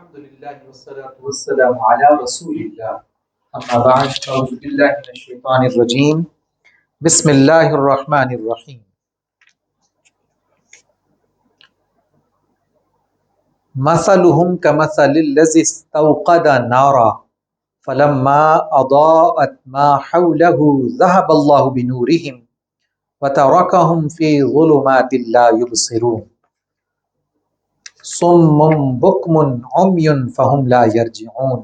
الحمد لله والصلاة والسلام على رسول الله أما بعد أعوذ بالله من الشيطان الرجيم بسم الله الرحمن الرحيم مثلهم كمثل الذي استوقد نارا فلما أضاءت ما حوله ذهب الله بنورهم وتركهم في ظلمات لا يبصرون صم بكم عمي فهم لا يرجعون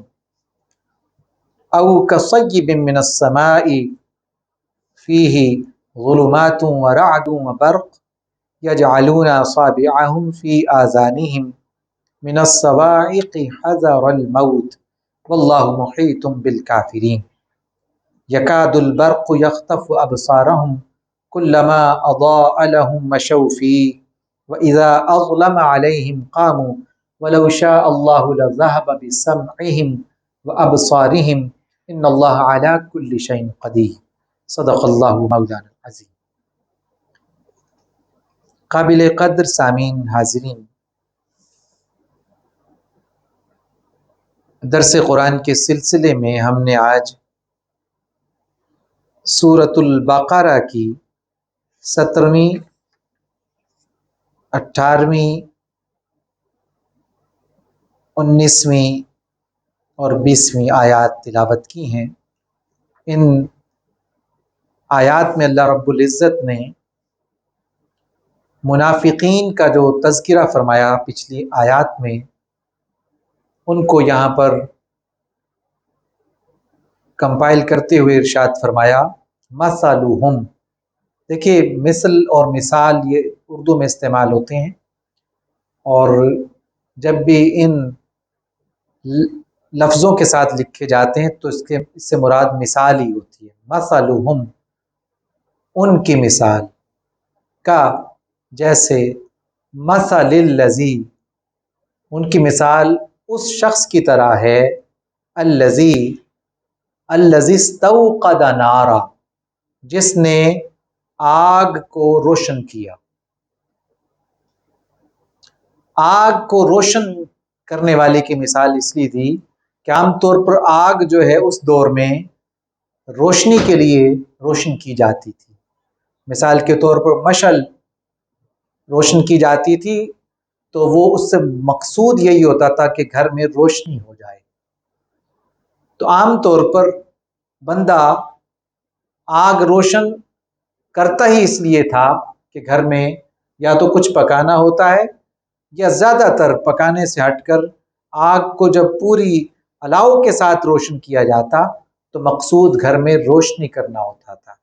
أو كصيب من السماء فيه ظلمات ورعد وبرق يجعلون أصابعهم في آذانهم من الصواعق حذر الموت والله محيط بالكافرين يكاد البرق يخطف أبصارهم كلما أضاء لهم مشوا فيه وإذا أظلم عليهم قاموا ولو شاء الله لذهب بسمعهم وأبصارهم إن الله على كل شيء قدير صدق اللہ مولانا العظیم۔ قابل قدر سامعین حاضرین، درس قرآن کے سلسلے میں ہم نے آج سورۃ البقرہ کی 17ویں 18ویں 19ویں اور 20ویں آیات تلاوت کی ہیں۔ ان آیات میں اللہ رب العزت نے منافقین کا جو تذکرہ فرمایا پچھلی آیات میں، ان کو یہاں پر کمپائل کرتے ہوئے ارشاد فرمایا مثلہم۔ دیکھیے، مثل اور مثال یہ اردو میں استعمال ہوتے ہیں، اور جب بھی ان لفظوں کے ساتھ لکھے جاتے ہیں تو اس سے مراد مثال ہی ہوتی ہے۔ مثلہم، ان کی مثال، کا جیسے مثل الذی، ان کی مثال اس شخص کی طرح ہے، الذی استوقد نارا، جس نے آگ کو روشن کیا۔ آگ کو روشن کرنے والے کی مثال اس لیے دی کہ عام طور پر آگ جو ہے اس دور میں روشنی کے لیے روشن کی جاتی تھی۔ مثال کے طور پر مشعل روشن کی جاتی تھی تو وہ اس سے مقصود یہی ہوتا تھا کہ گھر میں روشنی ہو جائے۔ تو عام طور پر بندہ آگ روشن کرتا ہی اس لیے تھا کہ گھر میں یا تو کچھ پکانا ہوتا ہے، یا زیادہ تر پکانے سے ہٹ کر آگ کو جب پوری الاؤ کے ساتھ روشن کیا جاتا تو مقصود گھر میں روشنی کرنا ہوتا تھا۔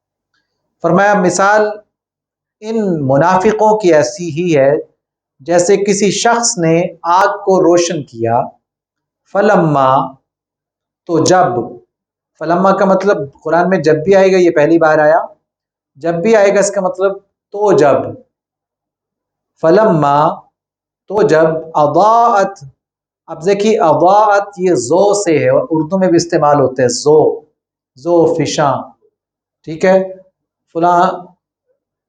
فرمایا مثال ان منافقوں کی ایسی ہی ہے جیسے کسی شخص نے آگ کو روشن کیا، فلما، تو جب، فلما کا مطلب قرآن میں جب بھی آئے گا، یہ پہلی بار آیا، جب بھی آئے گا اس کا مطلب تو جب، فلما، تو جب، اضاءت، اب دیکھیے اضاءت یہ زو سے ہے، اور اردو میں بھی استعمال ہوتا ہے زو فشاں، ٹھیک ہے، فلاں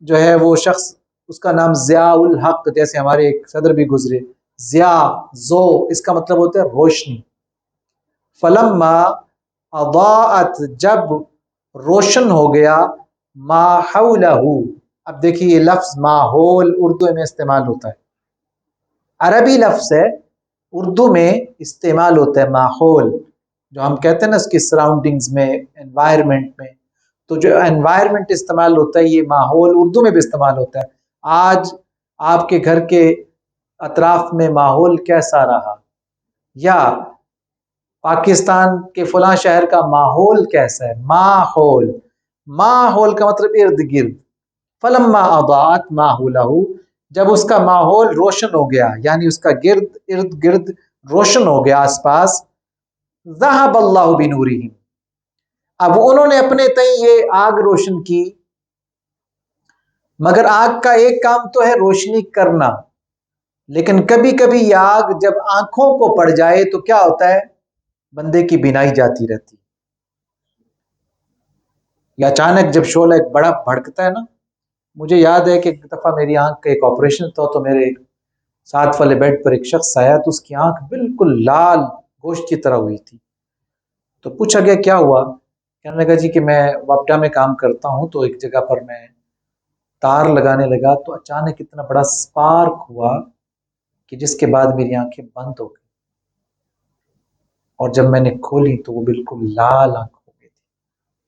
جو ہے وہ شخص، اس کا نام ضیاء الحق، جیسے ہمارے ایک صدر بھی گزرے، ضیاء، زو، اس کا مطلب ہوتا ہے روشنی۔ فلما اضاءت، جب روشن ہو گیا، ما حولہ، اب دیکھیے یہ لفظ ماحول اردو میں استعمال ہوتا ہے، عربی لفظ ہے، اردو میں استعمال ہوتا ہے ماحول، جو ہم کہتے ہیں نا اس کی سراؤنڈنگز میں، انوائرمنٹ میں، تو جو انوائرمنٹ استعمال ہوتا ہے یہ ماحول اردو میں بھی استعمال ہوتا ہے۔ آج آپ کے گھر کے اطراف میں ماحول کیسا رہا، یا پاکستان کے فلاں شہر کا ماحول کیسا ہے، ماحول، ماحول کا مطلب ارد گرد۔ فلما اضاءت ما حولہ، جب اس کا ماحول روشن ہو گیا، یعنی اس کا ارد گرد روشن ہو گیا آس پاس، ذہب اللہ بنورہم، اب انہوں نے اپنے تئیں یہ آگ روشن کی، مگر آگ کا ایک کام تو ہے روشنی کرنا، لیکن کبھی کبھی یہ آگ جب آنکھوں کو پڑ جائے تو کیا ہوتا ہے، بندے کی بینائی جاتی رہتی، یا اچانک جب شعلہ ایک بڑا بھڑکتا ہے نا، مجھے یاد ہے کہ ایک دفعہ میری آنکھ کا ایک آپریشن تھا تو میرے ساتھ والے بیڈ پر ایک شخص آیا تو اس کی آنکھ بالکل لال گوشت کی طرح ہوئی تھی. تو پوچھا گیا کیا ہوا؟ کہنے لگا جی کہ میں واپڈا میں کام کرتا ہوں تو ایک جگہ پر میں تار لگانے لگا تو اچانک اتنا بڑا سپارک ہوا کہ جس کے بعد میری آنکھیں بند ہو گئی، اور جب میں نے کھولی تو وہ بالکل لال آنکھ ہو گئی تھی.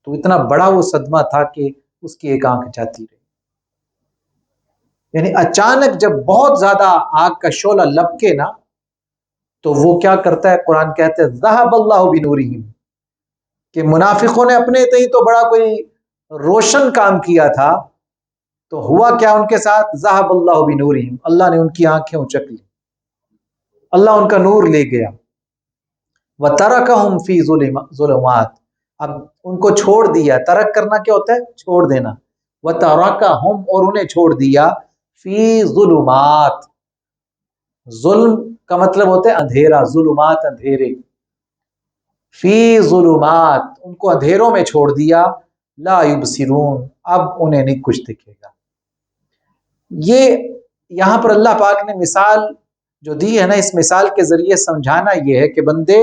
تو اتنا بڑا وہ صدمہ تھا کہ اس کی ایک آنکھ جاتی رہی. یعنی اچانک جب بہت زیادہ آگ کا شعلہ لپکے نا تو وہ کیا کرتا ہے؟ قرآن کہتے ہیں ذہب اللہ بنورہم، کہ منافقوں نے اپنے تئیں تو بڑا کوئی روشن کام کیا تھا، تو ہوا کیا ان کے ساتھ؟ ذہب اللہ بنورہم، اللہ نے ان کی آنکھیں اچک لی، اللہ ان کا نور لے گیا. وَتَرَكَهُمْ فِي ظُلُمَاتٍ، اب ان کو چھوڑ دیا. ترک کرنا کیا ہوتا ہے؟ چھوڑ دینا. وَتَرَكَهُمْ، اور انہیں چھوڑ دیا. فی ظلمات، ظلم کا مطلب ہوتا ہے اندھیرا، ظلمات اندھیرے. فی ظلمات، ان کو اندھیروں میں چھوڑ دیا. لا یبصرون، اب انہیں نہیں کچھ دکھے گا. یہ یہاں پر اللہ پاک نے مثال جو دی ہے نا، اس مثال کے ذریعے سمجھانا یہ ہے کہ بندے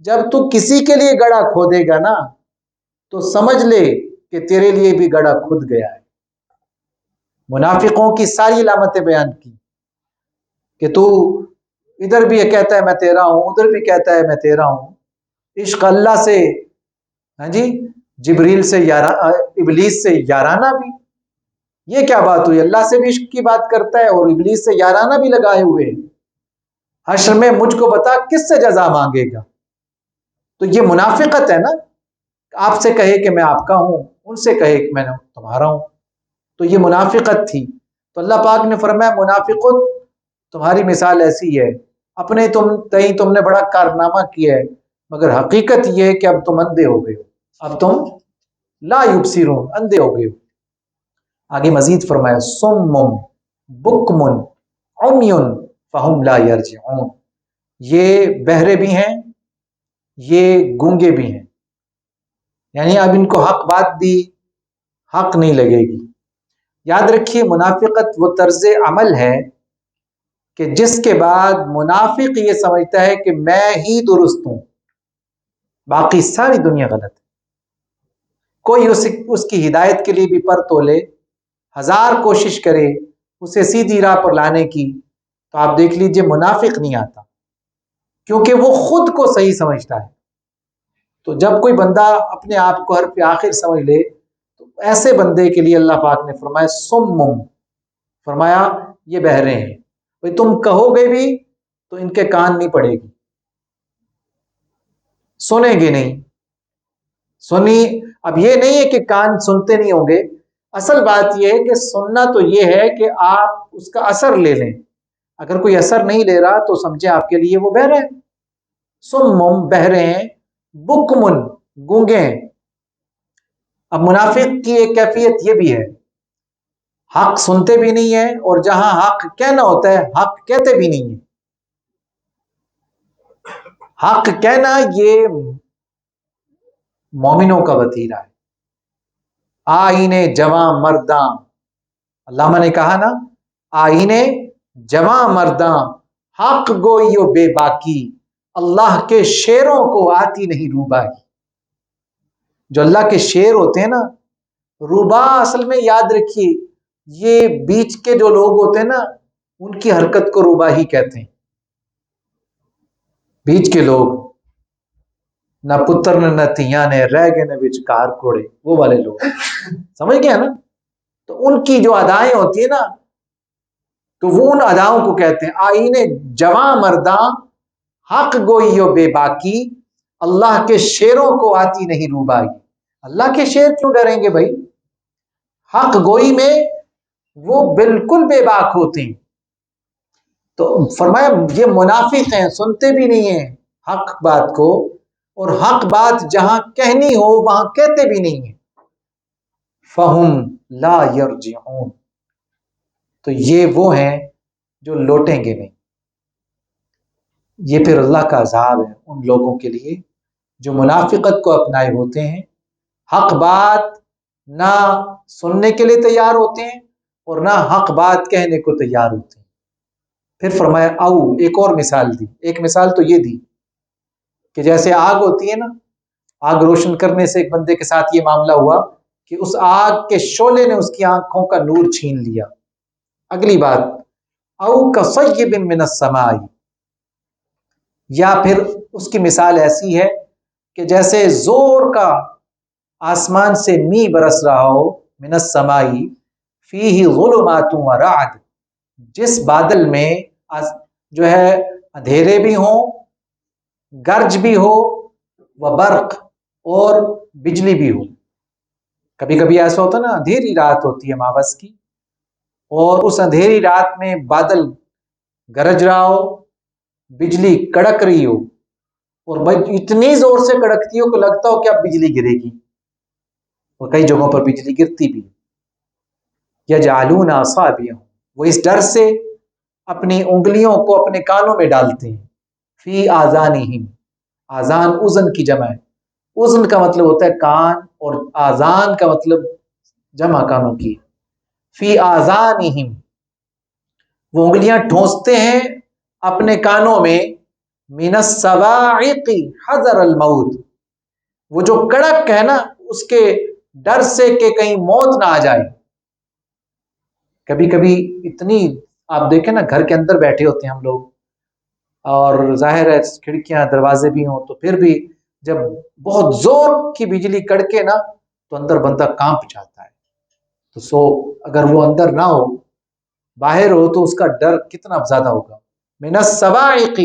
جب تو کسی کے لیے گڑھا کھودے گا نا تو سمجھ لے کہ تیرے لیے بھی گڑھا کھود گیا ہے. منافقوں کی ساری علامتیں بیان کی کہ تو ادھر بھی کہتا ہے میں تیرا ہوں، ادھر بھی کہتا ہے میں تیرا ہوں. عشق اللہ سے، ہاں جی، جبریل سے ابلیس سے یارانہ بھی. یہ کیا بات ہوئی؟ اللہ سے بھی عشق کی بات کرتا ہے اور ابلیس سے یارانہ بھی لگائے ہوئے. حشر میں مجھ کو بتا کس سے جزا مانگے گا؟ تو یہ منافقت ہے نا. آپ سے کہے کہ میں آپ کا ہوں، ان سے کہے کہ میں تمہارا ہوں، تو یہ منافقت تھی. تو اللہ پاک نے فرمایا منافقت تمہاری مثال ایسی ہے، اپنے تم نے بڑا کارنامہ کیا ہے، مگر حقیقت یہ ہے کہ اب تم اندھے ہو گئے ہو، اب تم لا یبصرون، اندھے ہو گئے ہو. آگے مزید فرمایا صم بکم عمی فہم لا یرجعون، یہ بہرے بھی ہیں، یہ گونگے بھی ہیں. یعنی اب ان کو حق بات بھی حق نہیں لگے گی. یاد رکھیے منافقت وہ طرز عمل ہے کہ جس کے بعد منافق یہ سمجھتا ہے کہ میں ہی درست ہوں، باقی ساری دنیا غلط ہے. کوئی اس کی ہدایت کے لیے بھی پر تولے، ہزار کوشش کرے اسے سیدھی راہ پر لانے کی، تو آپ دیکھ لیجئے منافق نہیں آتا، کیونکہ وہ خود کو صحیح سمجھتا ہے. تو جب کوئی بندہ اپنے آپ کو حرف آخر سمجھ لے تو ایسے بندے کے لیے اللہ پاک نے فرمایا سمم، فرمایا یہ بہرے ہیں. بھئی تم کہو گے بھی تو ان کے کان نہیں پڑے گی، سنیں گے نہیں. سنی اب یہ نہیں ہے کہ کان سنتے نہیں ہوں گے، اصل بات یہ ہے کہ سننا تو یہ ہے کہ آپ اس کا اثر لے لیں. اگر کوئی اثر نہیں لے رہا تو سمجھے آپ کے لیے وہ بہرے ہیں. سمم بہرے ہیں، بکمن گونگے ہیں. اب منافق کی ایک کیفیت یہ بھی ہے، حق سنتے بھی نہیں ہیں، اور جہاں حق کہنا ہوتا ہے حق کہتے بھی نہیں ہیں. حق کہنا یہ مومنوں کا وتیرہ ہے. آئینے جواں مرداں، علامہ نے کہا نا، آئینے جواں مرداں حق گوئی و بے باکی، اللہ کے شیروں کو آتی نہیں روباہی. جو اللہ کے شعر ہوتے ہیں نا، روبا اصل میں یاد رکھیے یہ بیچ کے جو لوگ ہوتے ہیں نا ان کی حرکت کو روباہی کہتے ہیں. بیچ کے لوگ، نہ پتر نہ تیاں نے رہ گئے نہ وچکار کوڑے، وہ والے لوگ سمجھ گیا نا. تو ان کی جو ادائیں ہوتی ہیں نا تو وہ ان اداؤں کو کہتے ہیں آئینے جواں مرداں حق گوئی و بے باکی، اللہ کے شعروں کو آتی نہیں روبائی. اللہ کے شعر کیوں ڈریں گے بھائی؟ حق گوئی میں وہ بالکل بے باک ہوتے ہیں. تو فرمایا یہ منافق ہیں، سنتے بھی نہیں ہیں حق بات کو، اور حق بات جہاں کہنی ہو وہاں کہتے بھی نہیں ہیں. فہم لا یرجعون، تو یہ وہ ہیں جو لوٹیں گے نہیں. یہ پھر اللہ کا عذاب ہے ان لوگوں کے لیے جو منافقت کو اپنائے ہوتے ہیں، حق بات نہ سننے کے لیے تیار ہوتے ہیں اور نہ حق بات کہنے کو تیار ہوتے ہیں. پھر فرمایا او، ایک اور مثال دی. ایک مثال تو یہ دی کہ جیسے آگ ہوتی ہے نا، آگ روشن کرنے سے ایک بندے کے ساتھ یہ معاملہ ہوا کہ اس آگ کے شعلے نے اس کی آنکھوں کا نور چھین لیا. اگلی بات، او کصیب من السماء، یا پھر اس کی مثال ایسی ہے کہ جیسے زور کا آسمان سے می برس رہا ہو، من السماء فیہ ظلمات و رعد، جس بادل میں جو ہے اندھیرے بھی ہوں، گرج بھی ہو، و برق، اور بجلی بھی ہو. کبھی کبھی ایسا ہوتا ہے نا، اندھیری رات ہوتی ہے اماوس کی، اور اس اندھیری رات میں بادل گرج رہا ہو، بجلی کڑک رہی ہو، اور اتنی زور سے کڑکتی ہو کہ لگتا ہو کہ اب بجلی گرے گی، اور کئی جگہوں پر بجلی گرتی بھی. یجعلون اصابعهم، وہ اس ڈر سے اپنی انگلیوں کو اپنے کانوں میں ڈالتے ہیں. فی آذانہم، آذان اذن کی جمع ہے. اذن کا مطلب ہوتا ہے کان، اور آذان کا مطلب جمع کانوں کی. فی آذانہم، وہ انگلیاں ٹھونستے ہیں اپنے کانوں میں. من الصواعق حذر الموت، وہ جو کڑک ہے نا اس کے ڈر سے کہ کہیں موت نہ آ جائے. کبھی کبھی اتنی، آپ دیکھیں نا گھر کے اندر بیٹھے ہوتے ہیں ہم لوگ، اور ظاہر ہے کھڑکیاں دروازے بھی ہوں، تو پھر بھی جب بہت زور کی بجلی کڑکے نا تو اندر بندہ کانپ جاتا ہے. تو اگر وہ اندر نہ ہو، باہر ہو، تو اس کا ڈر کتنا زیادہ ہوگا. من الصواعق،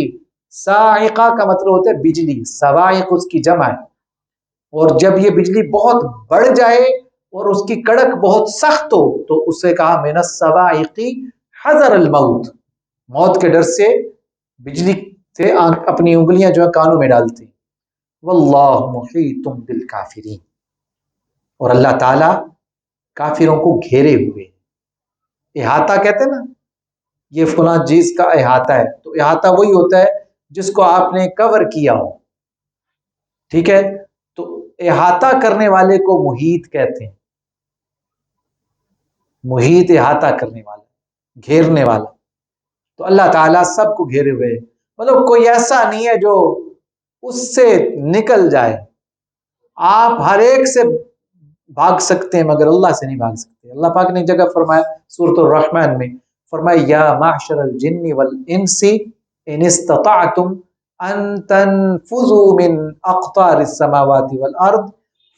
صاعقہ کا مطلب ہوتا ہے بجلی، صواعق اس کی جمع ہے. اور جب یہ بجلی بہت بڑھ جائے اور اس کی کڑک بہت سخت ہو تو اسے کہا من الصواعق حذر الموت، موت کے ڈر سے بجلی سے اپنی انگلیاں جو ہے کانوں میں ڈالتے. واللہ محیط بالکافرین، اور اللہ تعالی کافروں کو گھیرے ہوئے. احاطہ کہتے ہیں نا، یہ فلاں چیز کا احاطہ ہے، تو احاطہ وہی ہوتا ہے جس کو آپ نے کور کیا ہو. ٹھیک ہے، تو احاطہ کرنے والے کو محیط کہتے ہیں. محیط احاطہ کرنے والا، گھیرنے والا. تو اللہ تعالیٰ سب کو گھیرے ہوئے، مطلب کوئی ایسا نہیں ہے جو اس سے نکل جائے. آپ ہر ایک سے بھاگ سکتے ہیں مگر اللہ سے نہیں بھاگ سکتے. اللہ پاک نے ایک جگہ فرمایا سورۃ الرحمن میں، فرمایا یا معشر الجن والانس ان استطعتم ان تنفذوا من اقطار السماوات والارض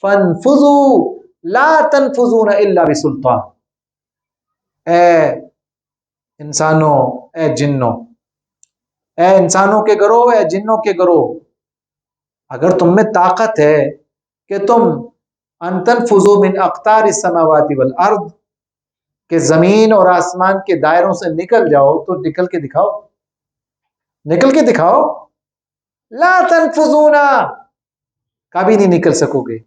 فانفذوا لا تنفذون الا بسلطان. اے انسانوں، اے جنوں، اے انسانوں کے گروہ، اے جنوں کے گروہ، اگر تم میں طاقت ہے کہ تم ان تنفذوا من اقطار السماوات والارض، کہ زمین اور آسمان کے دائروں سے نکل جاؤ، تو نکل کے دکھاؤ، نکل کے دکھاؤ. لا تنفذون، کبھی نہیں نکل سکو گے،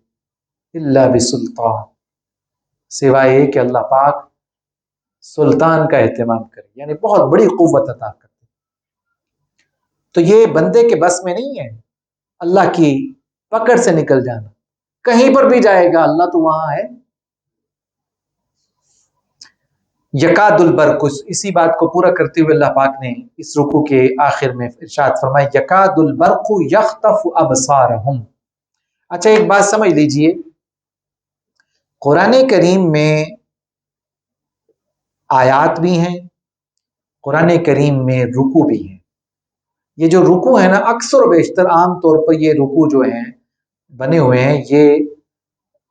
الا بسلطان، سوائے یہ کہ اللہ پاک سلطان کا اہتمام کرے، یعنی بہت بڑی قوت عطا کرتے. تو یہ بندے کے بس میں نہیں ہے اللہ کی پکڑ سے نکل جانا. کہیں پر بھی جائے گا اللہ تو وہاں ہے. یکاد البرق، اسی بات کو پورا کرتے ہوئے اللہ پاک نے اس رکوع کے آخر میں ارشاد فرمایا یکاد البرق یخطف ابصارہم. اچھا ایک بات سمجھ لیجئے، قرآن کریم میں آیات بھی ہیں، قرآن کریم میں رکوع بھی ہیں. یہ جو رکوع ہے نا، اکثر و بیشتر عام طور پر یہ رکوع جو ہیں بنے ہوئے ہیں، یہ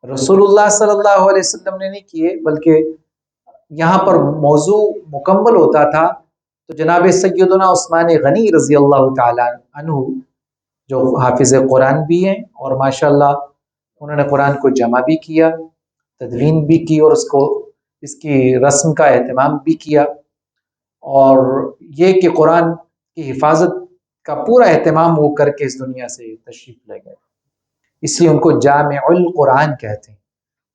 رسول اللہ صلی اللہ علیہ وسلم نے نہیں کیے، بلکہ یہاں پر موضوع مکمل ہوتا تھا تو جناب سیدنا عثمان غنی رضی اللہ تعالی عنہ، جو حافظ قرآن بھی ہیں اور ماشاءاللہ انہوں نے قرآن کو جمع بھی کیا، تدوین بھی کی، اور اس کی رسم کا اہتمام بھی کیا، اور یہ کہ قرآن کی حفاظت کا پورا اہتمام وہ کر کے اس دنیا سے تشریف لے گئے. اس لیے ان کو جامع القرآن کہتے ہیں.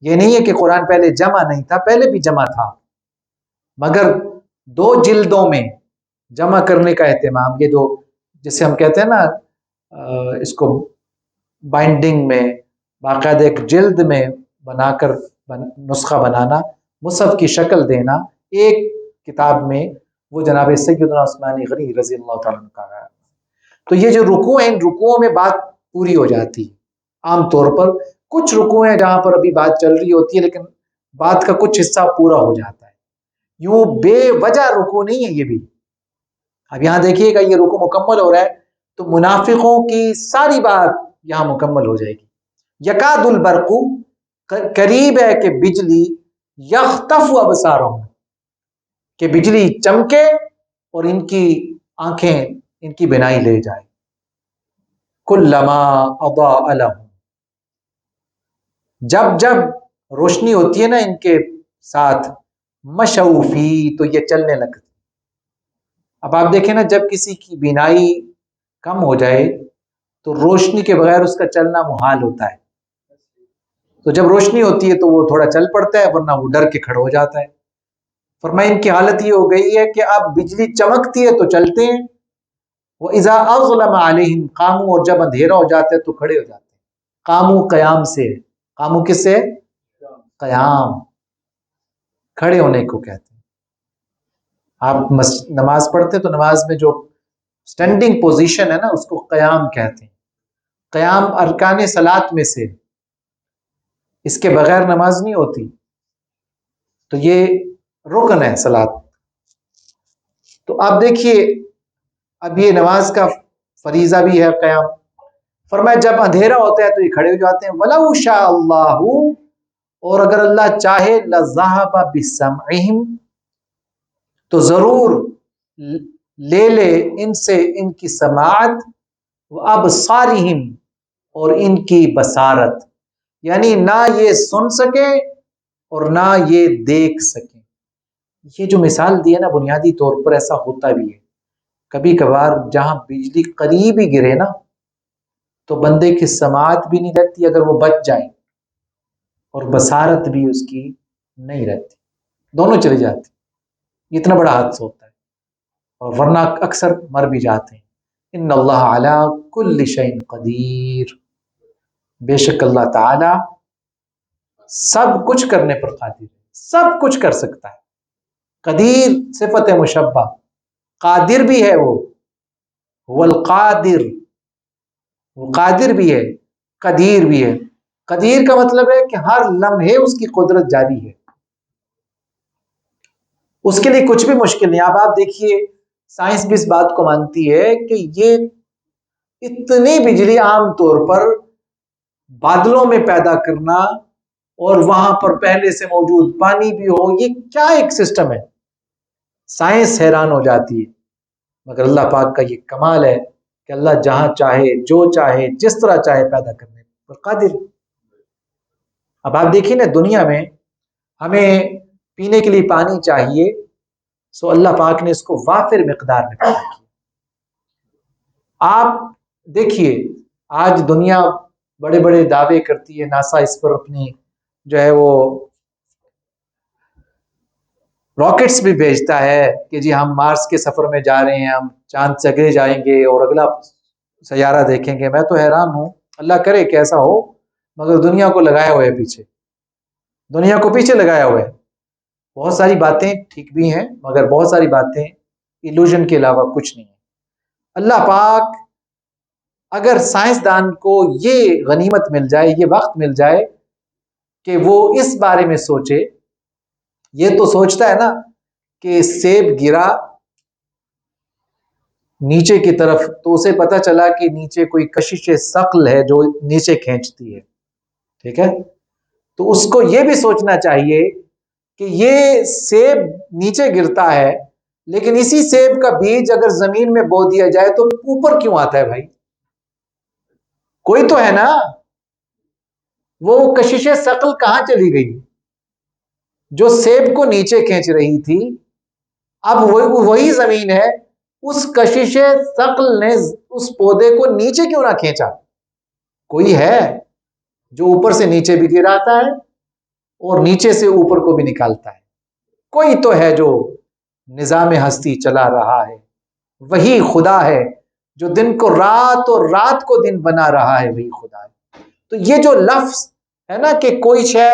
یہ نہیں ہے کہ قرآن پہلے جمع نہیں تھا، پہلے بھی جمع تھا، مگر 2 جلدوں میں جمع کرنے کا اہتمام، یہ 2 جسے ہم کہتے ہیں نا اس کو بائنڈنگ میں باقاعدہ ایک جلد میں بنا کر نسخہ بنانا، مصحف کی شکل دینا ایک کتاب میں، وہ جناب سیدنا عثمان غنی رضی اللہ تعالیٰ عنہ کا ہے۔ تو یہ جو رکوع ہیں، ان رکوعوں میں بات پوری ہو جاتی ہے۔ عام طور پر کچھ رکوع ہیں جہاں پر ابھی بات چل رہی ہوتی ہے، لیکن بات کا کچھ حصہ پورا ہو جاتا ہے۔ یوں بے وجہ رکوع نہیں ہے یہ بھی۔ اب یہاں دیکھیے گا، یہ رکوع مکمل ہو رہا ہے تو منافقوں کی ساری بات یہاں مکمل ہو جائے گی۔ یکاد البرق، قریب ہے کہ بجلی، یخطف ابصارہم، کہ بجلی چمکے اور ان کی آنکھیں، ان کی بینائی لے جائے۔ کلما اضاء لهم، جب جب روشنی ہوتی ہے نا ان کے ساتھ، مشوا فی، تو یہ چلنے لگتے۔ اب آپ دیکھیں نا، جب کسی کی بینائی کم ہو جائے تو روشنی کے بغیر اس کا چلنا محال ہوتا ہے۔ تو جب روشنی ہوتی ہے تو وہ تھوڑا چل پڑتا ہے، ورنہ وہ ڈر کے کھڑا ہو جاتا ہے۔ فرمایا ان کی حالت یہ ہو گئی ہے کہ اب بجلی چمکتی ہے تو چلتے ہیں، وَإِذَا أَظْلَمَ عَلَيْهِمْ قَامُوا، اور جب اندھیرا ہو جاتا ہے تو کھڑے ہو جاتے ہیں۔ قاموا قیام سے، قاموا کس سے؟ قیام، کھڑے ہونے کو کہتے ہیں۔ آپ نماز پڑھتے تو نماز میں جو سٹینڈنگ پوزیشن ہے نا، اس کو قیام کہتے ہیں۔ قیام ارکان صلاۃ میں سے، اس کے بغیر نماز نہیں ہوتی، تو یہ رکن ہے صلاۃ۔ تو آپ دیکھیے، اب یہ نماز کا فریضہ بھی ہے قیام۔ فرمایا جب اندھیرا ہوتا ہے تو یہ کھڑے ہو جاتے ہیں۔ وَلَوْ شَاءَ اللَّهُ، اور اگر اللہ چاہے، لَذَهَبَ بِسَمْعِهِمْ، تو ضرور لے لے ان سے ان کی سماعت، وَأَبْصَارِهِمْ، اور ان کی بصارت، یعنی نہ یہ سن سکے اور نہ یہ دیکھ سکیں۔ یہ جو مثال دی ہے نا، بنیادی طور پر ایسا ہوتا بھی ہے۔ کبھی کبھار جہاں بجلی قریب ہی گرے نا، تو بندے کی سماعت بھی نہیں رہتی اگر وہ بچ جائے، اور بصارت بھی اس کی نہیں رہتی، دونوں چلی جاتی۔ اتنا بڑا حادثہ ہوتا ہے، اور ورنہ اکثر مر بھی جاتے ہیں۔ ان اللہ علی کل شیء قدیر، بے شک اللہ تعالی سب کچھ کرنے پر قادر ہے، سب کچھ کر سکتا ہے۔ قدیر صفت مشبہ، قادر بھی ہے وہ القادر، وہ قادر بھی ہے، قدیر بھی ہے۔ قدیر کا مطلب ہے کہ ہر لمحے اس کی قدرت جاری ہے، اس کے لیے کچھ بھی مشکل نہیں۔ اب آپ دیکھیے، سائنس بھی اس بات کو مانتی ہے کہ یہ اتنی بجلی عام طور پر بادلوں میں پیدا کرنا، اور وہاں پر پہلے سے موجود پانی بھی ہو، یہ کیا ایک سسٹم ہے۔ سائنس حیران ہو جاتی ہے، مگر اللہ پاک کا یہ کمال ہے کہ اللہ جہاں چاہے، جو چاہے، جس طرح چاہے پیدا کرنے پر قادر۔ اب آپ دیکھیے نا، دنیا میں ہمیں پینے کے لیے پانی چاہیے، سو اللہ پاک نے اس کو وافر مقدار میں پیدا کیا۔ آپ دیکھیے، آج دنیا بڑے بڑے دعوے کرتی ہے، ناسا اس پر اپنی جو ہے وہ راکٹس بھی بھیجتا ہے کہ جی ہم مارس کے سفر میں جا رہے ہیں، ہم چاند سے اگلے جائیں گے اور اگلا سیارہ دیکھیں گے۔ میں تو حیران ہوں، اللہ کرے کہ ایسا ہو، مگر دنیا کو لگایا ہوا ہے پیچھے، دنیا کو پیچھے لگایا ہوا ہے۔ بہت ساری باتیں ٹھیک بھی ہیں، مگر بہت ساری باتیں ایلوژن کے علاوہ کچھ نہیں ہے۔ اللہ پاک اگر سائنسدان کو یہ غنیمت مل جائے، یہ وقت مل جائے کہ وہ اس بارے میں سوچے، یہ تو سوچتا ہے نا کہ سیب گرا نیچے کی طرف تو اسے پتا چلا کہ نیچے کوئی کشش ثقل ہے جو نیچے کھینچتی ہے، ٹھیک ہے؟ تو اس کو یہ بھی سوچنا چاہیے کہ یہ سیب نیچے گرتا ہے، لیکن اسی سیب کا بیج اگر زمین میں بو دیا جائے تو اوپر کیوں آتا ہے بھائی؟ کوئی تو ہے نا، وہ کشش ثقل کہاں چلی گئی جو سیب کو نیچے کھینچ رہی تھی؟ اب وہی زمین ہے، اس کشش ثقل نے اس پودے کو نیچے کیوں نہ کھینچا؟ کوئی ہے جو اوپر سے نیچے بھی گراتا ہے اور نیچے سے اوپر کو بھی نکالتا ہے۔ کوئی تو ہے جو نظام ہستی چلا رہا ہے، وہی خدا ہے جو دن کو رات اور رات کو دن بنا رہا ہے، وہی خدا ہے۔ تو یہ جو لفظ ہے نا کہ کوئی شے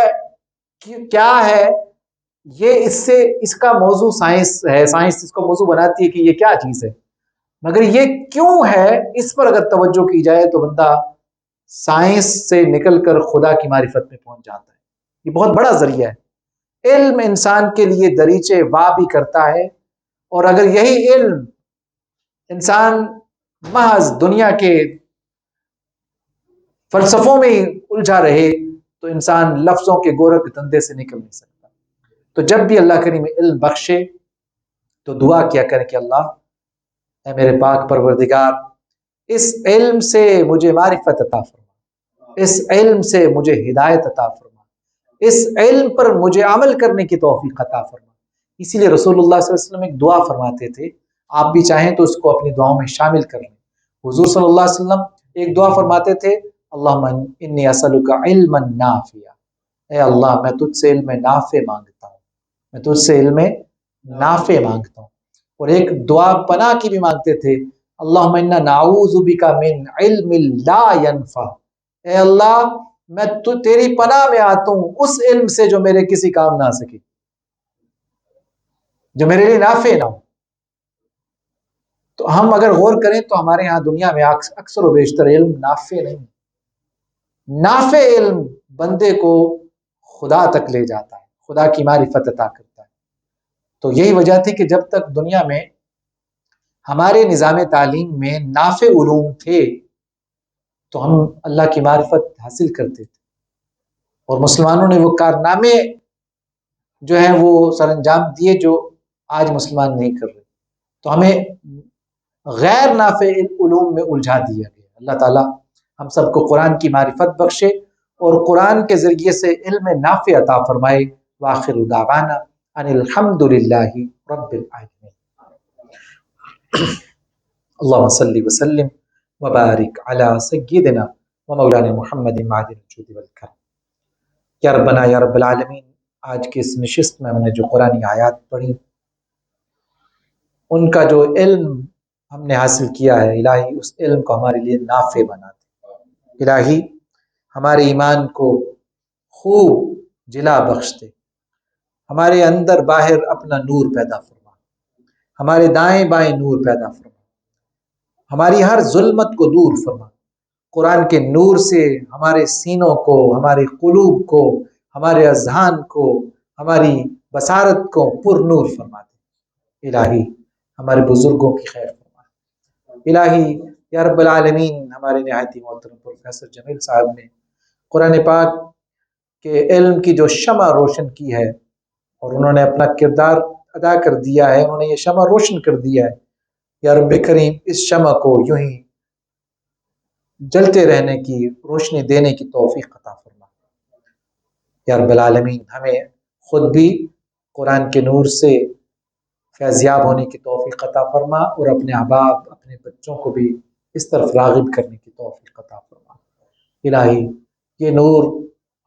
کیا ہے، یہ اس کا موضوع سائنس ہے، سائنس اس کو موضوع بناتی ہے کہ یہ کیا چیز ہے، مگر یہ کیوں ہے اس پر اگر توجہ کی جائے تو بندہ سائنس سے نکل کر خدا کی معرفت میں پہنچ جاتا ہے۔ یہ بہت بڑا ذریعہ ہے، علم انسان کے لیے دریچے وا بھی کرتا ہے، اور اگر یہی علم انسان محض دنیا کے فلسفوں میں ہی الجھا رہے تو انسان لفظوں کے گورکھ دندے سے نکل نہیں سکتا۔ تو جب بھی اللہ کریم علم بخشے تو دعا کیا کریں کہ اللہ اے میرے پاک پروردگار اس علم سے مجھے معرفت عطا فرما، اس علم سے مجھے ہدایت عطا فرما، اس علم پر مجھے عمل کرنے کی توفیق عطا فرما۔ اسی لیے رسول اللہ صلی اللہ علیہ وسلم ایک دعا فرماتے تھے، آپ بھی چاہیں تو اس کو اپنی دعاؤں میں شامل کر لیں۔ حضور صلی اللہ علیہ وسلم ایک دعا فرماتے تھے، اللہم انی اسألک علما نافعا، اے اللہ میں تجھ سے علم نافع مانگتا ہوں، میں تجھ سے علم نافع مانگتا ہوں۔ اور ایک دعا پناہ کی بھی مانگتے تھے، اللہم انا نعوذ بک من علم لا ینفع، اے اللہ میں تیری پناہ میں آتا ہوں اس علم سے جو میرے کسی کام نہ آ سکے، جو میرے لیے نافع نہ ہو۔ تو ہم اگر غور کریں تو ہمارے ہاں دنیا میں اکثر و بیشتر علم نافع نہیں، نافع علم بندے کو خدا تک لے جاتا ہے، خدا کی معرفت عطا کرتا ہے۔ تو یہی وجہ تھی کہ جب تک دنیا میں ہمارے نظام تعلیم میں نافع علوم تھے تو ہم اللہ کی معرفت حاصل کرتے تھے، اور مسلمانوں نے وہ کارنامے جو ہیں وہ سر انجام دیے جو آج مسلمان نہیں کر رہے۔ تو ہمیں غیر نافع علوم میں الجھا دیا گیا۔ اللہ تعالیٰ ہم سب کو قرآن کی معرفت بخشے اور قرآن کے ذریعے سے علم نافع عطا فرمائے۔ وآخر دعوانا ان الحمد للہ رب العالمین۔ اللہم صلی وسلم وبارک علی سیدنا و مولانا محمد معدن الجود والکرم۔ یا ربنا یا رب العالمین، آج کی اس نشست میں ہم نے جو قرآنی آیات پڑھی، ان کا جو علم ہم نے حاصل کیا ہے، الہی اس علم کو ہمارے لیے نافع بنا دے، الہی ہمارے ایمان کو خوب جلا بخش دے، ہمارے اندر باہر اپنا نور پیدا فرما، ہمارے دائیں بائیں نور پیدا فرما، ہماری ہر ظلمت کو دور فرما، قرآن کے نور سے ہمارے سینوں کو، ہمارے قلوب کو، ہمارے اذہان کو، ہماری بصارت کو پر نور فرما دے۔ الہی ہمارے بزرگوں کی خیر فرما۔ الہی یا رب العالمین، ہمارے نہایت محترم پروفیسر جمیل صاحب نے قرآن پاک کے علم کی جو شمع روشن کی ہے اور انہوں نے اپنا کردار ادا کر دیا ہے، انہوں نے یہ شمع روشن کر دیا ہے، یا رب کریم اس شمع کو یوں ہی جلتے رہنے کی، روشنی دینے کی توفیق عطا فرما۔ یا رب العالمین ہمیں خود بھی قرآن کے نور سے فیضیاب ہونے کی توفیق عطا فرما، اور اپنے احباب، اپنے بچوں کو بھی اس طرف راغب کرنے کی توفیق عطا فرما۔ الہی یہ نور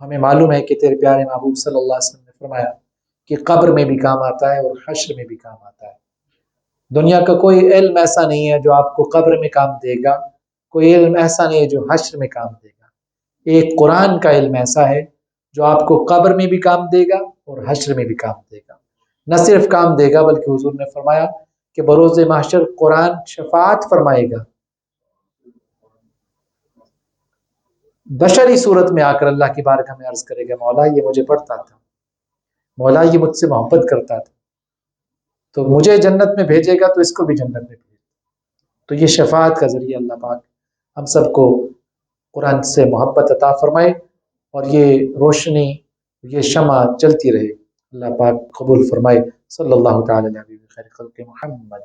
ہمیں معلوم ہے کہ تیرے پیارے محبوب صلی اللہ علیہ وسلم نے فرمایا کہ قبر میں بھی کام آتا ہے اور حشر میں بھی کام آتا ہے۔ دنیا کا کوئی علم ایسا نہیں ہے جو آپ کو قبر میں کام دے گا، کوئی علم ایسا نہیں ہے جو حشر میں کام دے گا۔ ایک قرآن کا علم ایسا ہے جو آپ کو قبر میں بھی کام دے گا اور حشر میں بھی کام دے گا۔ نہ صرف کام دے گا بلکہ حضور نے فرمایا کہ بروز محشر قرآن شفاعت فرمائے گا، بشری صورت میں آ کر اللہ کی بارگاہ میں عرض کرے گا، مولا یہ مجھے پڑھتا تھا، مولا یہ مجھ سے محبت کرتا تھا، تو مجھے جنت میں بھیجے گا تو اس کو بھی جنت میں بھیجے گا۔ تو یہ شفاعت کا ذریعہ اللہ پاک ہم سب کو قرآن سے محبت عطا فرمائے، اور یہ روشنی، یہ شمع چلتی رہے۔ اللہ پاک قبول فرمائے۔ صلی اللہ تعالی علیہ خیر خلق محمد۔